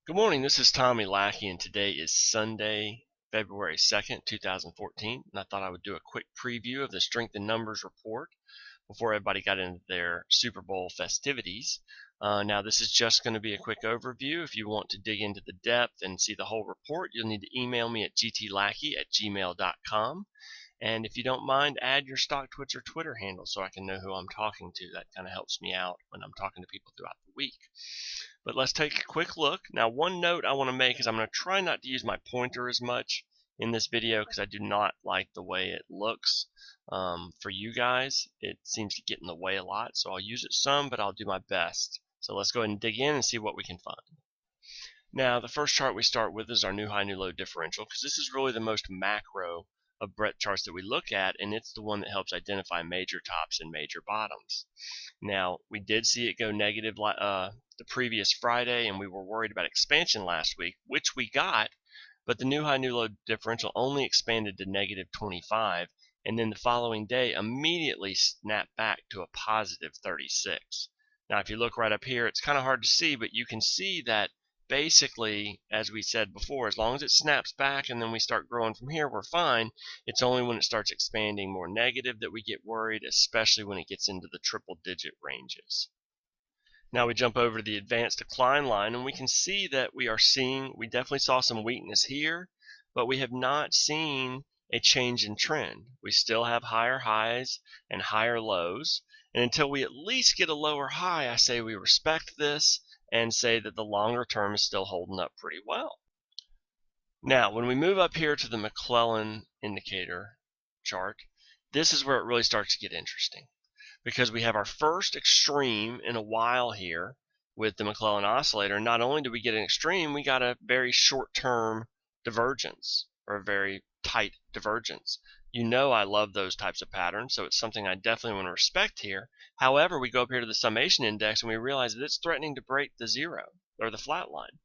Good morning, this is Tommy Lackey, and today is Sunday, February 2nd, 2014, and I thought I would do a quick preview of the Strength in Numbers report before everybody got into their Super Bowl festivities. Now, this is just going to be a quick overview. If you want to dig into the depth and see the whole report, you'll need to email me at gtlackey@gmail.com. And if you don't mind, add your stock Twitch or Twitter handle so I can know who I'm talking to. That kind of helps me out when I'm talking to people throughout the week. But let's take a quick look. Now, one note I want to make is I'm going to try not to use my pointer as much in this video because I do not like the way it looks for you guys. It seems to get in the way a lot, so I'll use it some, but I'll do my best. So let's go ahead and dig in and see what we can find. Now, the first chart we start with is our new high, new low differential, because this is really the most macro of breadth charts that we look at, and it's the one that helps identify major tops and major bottoms. Now, we did see it go negative the previous Friday, and we were worried about expansion last week, which we got, but the new high, new low differential only expanded to negative 25, and then the following day immediately snapped back to a positive 36. Now, if you look right up here, it's kind of hard to see, but you can see that basically, as we said before, as long as it snaps back and then we start growing from here, we're fine. It's only when it starts expanding more negative that we get worried, especially when it gets into the triple-digit ranges. Now we jump over to the advanced decline line, and we can see that we definitely saw some weakness here, but we have not seen a change in trend. We still have higher highs and higher lows, and until we at least get a lower high, I say we respect this and say that the longer term is still holding up pretty well. Now, when we move up here to the McClellan indicator chart, this is where it really starts to get interesting, because we have our first extreme in a while here with the McClellan oscillator. Not only do we get an extreme, we got a very short-term divergence, or a very tight divergence. You know I love those types of patterns, so it's something I definitely want to respect here. However, we go up here to the summation index and we realize that it's threatening to break the zero, or the flat line.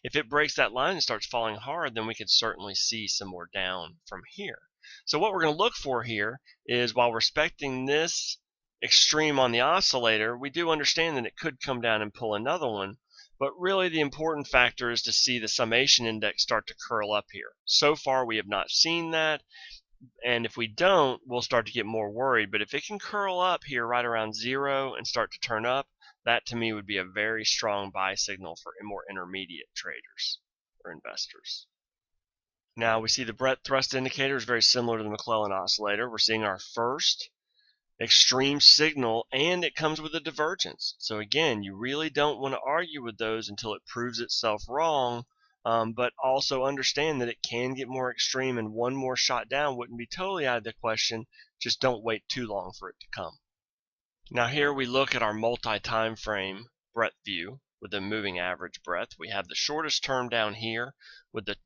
If it breaks that line and starts falling hard, then we could certainly see some more down from here. So what we're going to look for here is, while respecting this extreme on the oscillator, we do understand that it could come down and pull another one, but really the important factor is to see the summation index start to curl up here. So far we have not seen that, and if we don't, we'll start to get more worried. But if it can curl up here right around zero and start to turn up, that to me would be a very strong buy signal for more intermediate traders or investors. Now we see the breadth thrust indicator is very similar to the McClellan oscillator. We're seeing our first extreme signal, and it comes with a divergence. So again, you really don't want to argue with those until it proves itself wrong, but also understand that it can get more extreme, and one more shot down wouldn't be totally out of the question. Just don't wait too long for it to come. Now here we look at our multi-time frame breadth view with the moving average breadth. We have the shortest term down here with the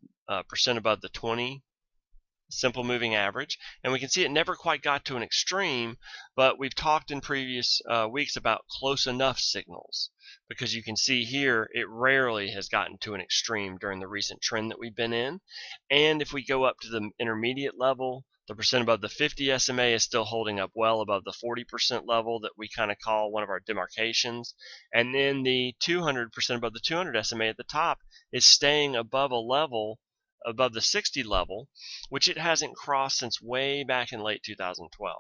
percent above the 20 simple moving average, and we can see it never quite got to an extreme, but we've talked in previous weeks about close enough signals, because you can see here it rarely has gotten to an extreme during the recent trend that we've been in. And if we go up to the intermediate level, the percent above the 50 SMA is still holding up well above the 40% level that we kind of call one of our demarcations, and then the 200% above the 200 SMA at the top is staying above a level above the 60 level, which it hasn't crossed since way back in late 2012,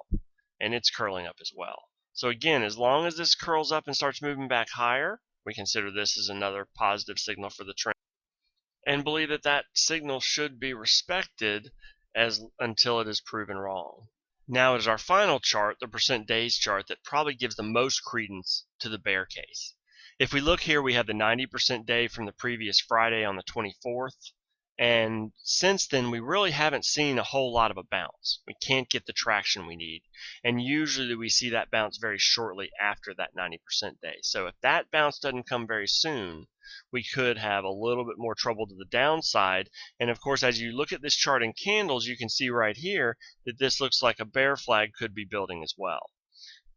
and it's curling up as well. So again, as long as this curls up and starts moving back higher, we consider this as another positive signal for the trend, and believe that that signal should be respected until it is proven wrong. Now is our final chart, the percent days chart, that probably gives the most credence to the bear case. If we look here, we have the 90% day from the previous Friday on the 24th. And since then, we really haven't seen a whole lot of a bounce. We can't get the traction we need. And usually we see that bounce very shortly after that 90% day. So if that bounce doesn't come very soon, we could have a little bit more trouble to the downside. And of course, as you look at this chart in candles, you can see right here that this looks like a bear flag could be building as well.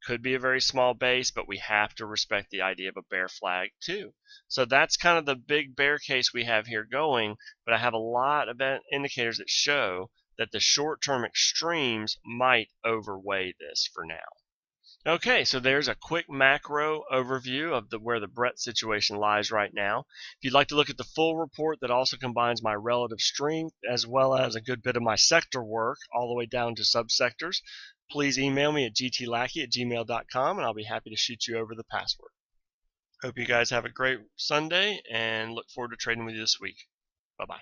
Could be a very small base, but we have to respect the idea of a bear flag too. So that's kind of the big bear case we have here going, but I have a lot of indicators that show that the short-term extremes might overweigh this for now. Okay, so there's a quick macro overview of where the Brett situation lies right now. If you'd like to look at the full report that also combines my relative strength as well as a good bit of my sector work all the way down to subsectors, please email me at gtlackey@gmail.com and I'll be happy to shoot you over the password. Hope you guys have a great Sunday and look forward to trading with you this week. Bye-bye.